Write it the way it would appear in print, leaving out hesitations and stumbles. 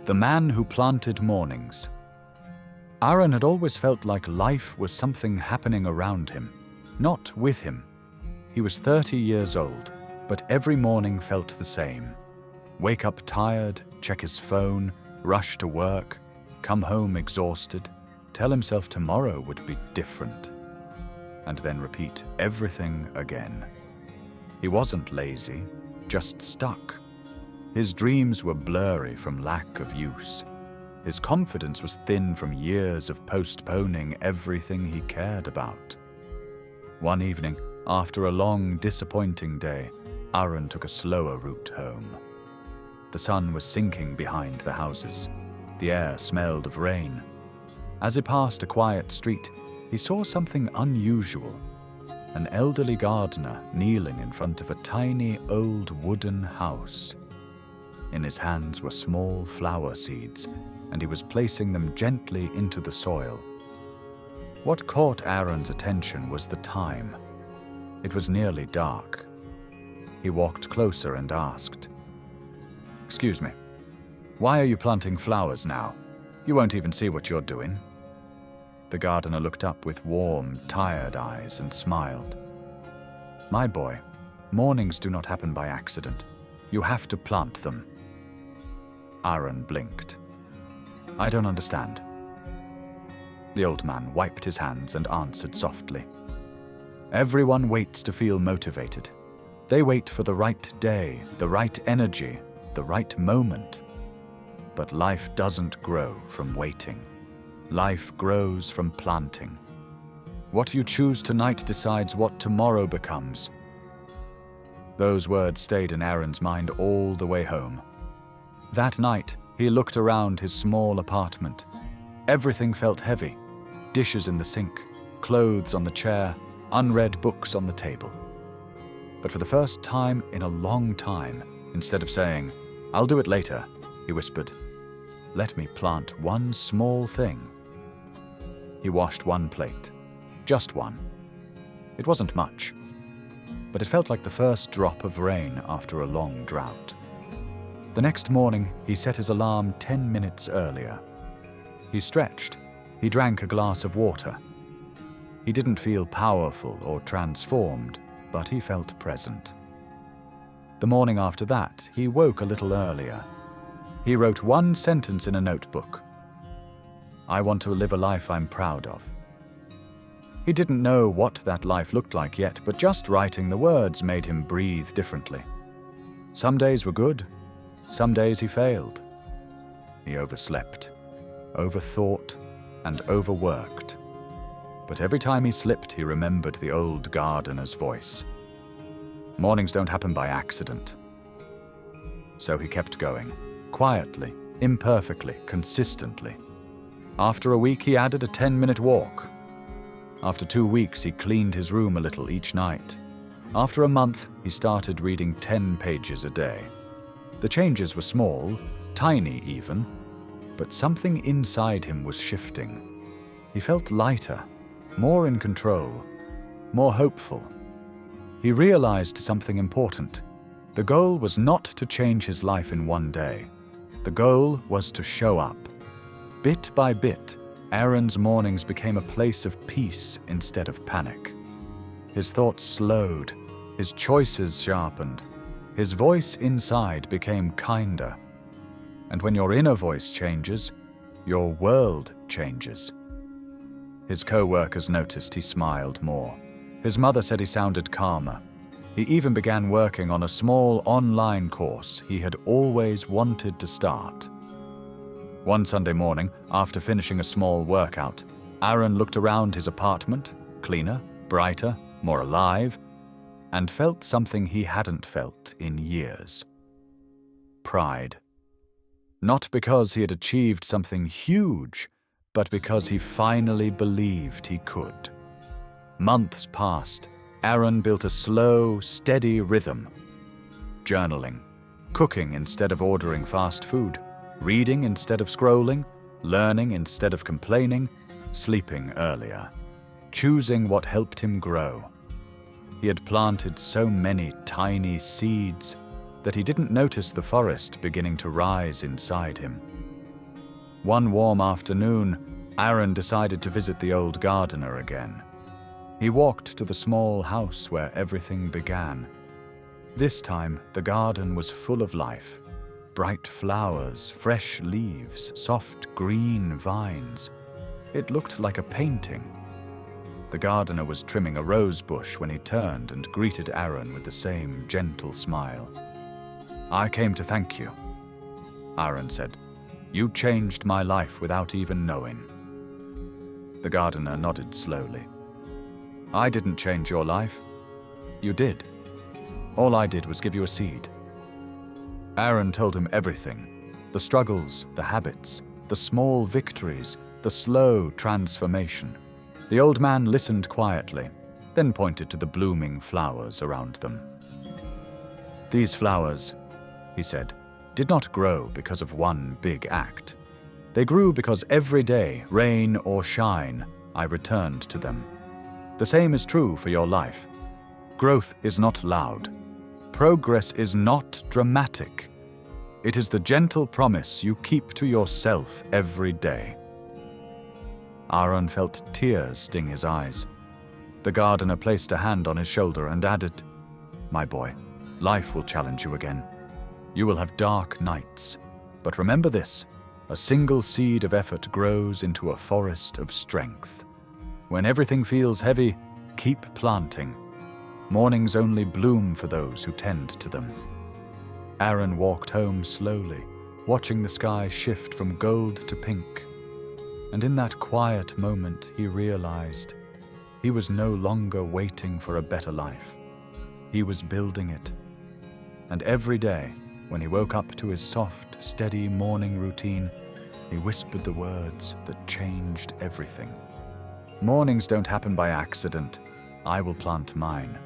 The Man Who Planted Mornings. Aaron had always felt like life was something happening around him, not with him. He was 30 years old, but every morning felt the same. Wake up tired, check his phone, rush to work, come home exhausted, tell himself tomorrow would be different, and then repeat everything again. He wasn't lazy, just stuck. His dreams were blurry from lack of use. His confidence was thin from years of postponing everything he cared about. One evening, after a long, disappointing day, Aaron took a slower route home. The sun was sinking behind the houses. The air smelled of rain. As he passed a quiet street, he saw something unusual. An elderly gardener kneeling in front of a tiny old wooden house. In his hands were small flower seeds, and he was placing them gently into the soil. What caught Aaron's attention was the time. It was nearly dark. He walked closer and asked, "Excuse me, why are you planting flowers now? You won't even see what you're doing." The gardener looked up with warm, tired eyes and smiled. "My boy, mornings do not happen by accident. You have to plant them." Aaron blinked. "I don't understand." The old man wiped his hands and answered softly. "Everyone waits to feel motivated. They wait for the right day, the right energy, the right moment. But life doesn't grow from waiting. Life grows from planting. What you choose tonight decides what tomorrow becomes." Those words stayed in Aaron's mind all the way home. That night, he looked around his small apartment. Everything felt heavy. Dishes in the sink, clothes on the chair, unread books on the table. But for the first time in a long time, instead of saying, "I'll do it later," he whispered, "Let me plant one small thing." He washed one plate, just one. It wasn't much, but it felt like the first drop of rain after a long drought. The next morning, he set his alarm 10 minutes earlier. He stretched. He drank a glass of water. He didn't feel powerful or transformed, but he felt present. The morning after that, he woke a little earlier. He wrote one sentence in a notebook. "I want to live a life I'm proud of." He didn't know what that life looked like yet, but just writing the words made him breathe differently. Some days were good. Some days he failed. He overslept, overthought, and overworked. But every time he slipped, he remembered the old gardener's voice. Mornings don't happen by accident. So he kept going, quietly, imperfectly, consistently. After a week, he added a 10-minute walk. After 2 weeks, he cleaned his room a little each night. After a month, he started reading 10 pages a day. The changes were small, tiny even, but something inside him was shifting. He felt lighter, more in control, more hopeful. He realized something important. The goal was not to change his life in one day. The goal was to show up. Bit by bit, Aaron's mornings became a place of peace instead of panic. His thoughts slowed, his choices sharpened, his voice inside became kinder. And when your inner voice changes, your world changes. His co-workers noticed he smiled more. His mother said he sounded calmer. He even began working on a small online course he had always wanted to start. One Sunday morning, after finishing a small workout, Aaron looked around his apartment, cleaner, brighter, more alive, and felt something he hadn't felt in years. Pride. Not because he had achieved something huge, but because he finally believed he could. Months passed. Aaron built a slow, steady rhythm. Journaling, cooking instead of ordering fast food, reading instead of scrolling, learning instead of complaining, sleeping earlier, choosing what helped him grow. He had planted so many tiny seeds that he didn't notice the forest beginning to rise inside him. One warm afternoon, Aaron decided to visit the old gardener again. He walked to the small house where everything began. This time, the garden was full of life. Bright flowers, fresh leaves, soft green vines. It looked like a painting. The gardener was trimming a rose bush when he turned and greeted Aaron with the same gentle smile. "I came to thank you," Aaron said. "You changed my life without even knowing." The gardener nodded slowly. "I didn't change your life. You did. All I did was give you a seed." Aaron told him everything: the struggles, the habits, the small victories, the slow transformation. The old man listened quietly, then pointed to the blooming flowers around them. "These flowers," he said, "did not grow because of one big act. They grew because every day, rain or shine, I returned to them. The same is true for your life. Growth is not loud. Progress is not dramatic. It is the gentle promise you keep to yourself every day." Aaron felt tears sting his eyes. The gardener placed a hand on his shoulder and added, "My boy, life will challenge you again. You will have dark nights. But remember this: a single seed of effort grows into a forest of strength. When everything feels heavy, keep planting. Mornings only bloom for those who tend to them." Aaron walked home slowly, watching the sky shift from gold to pink. And in that quiet moment, he realized he was no longer waiting for a better life. He was building it. And every day, when he woke up to his soft, steady morning routine, he whispered the words that changed everything. "Mornings don't happen by accident. I will plant mine.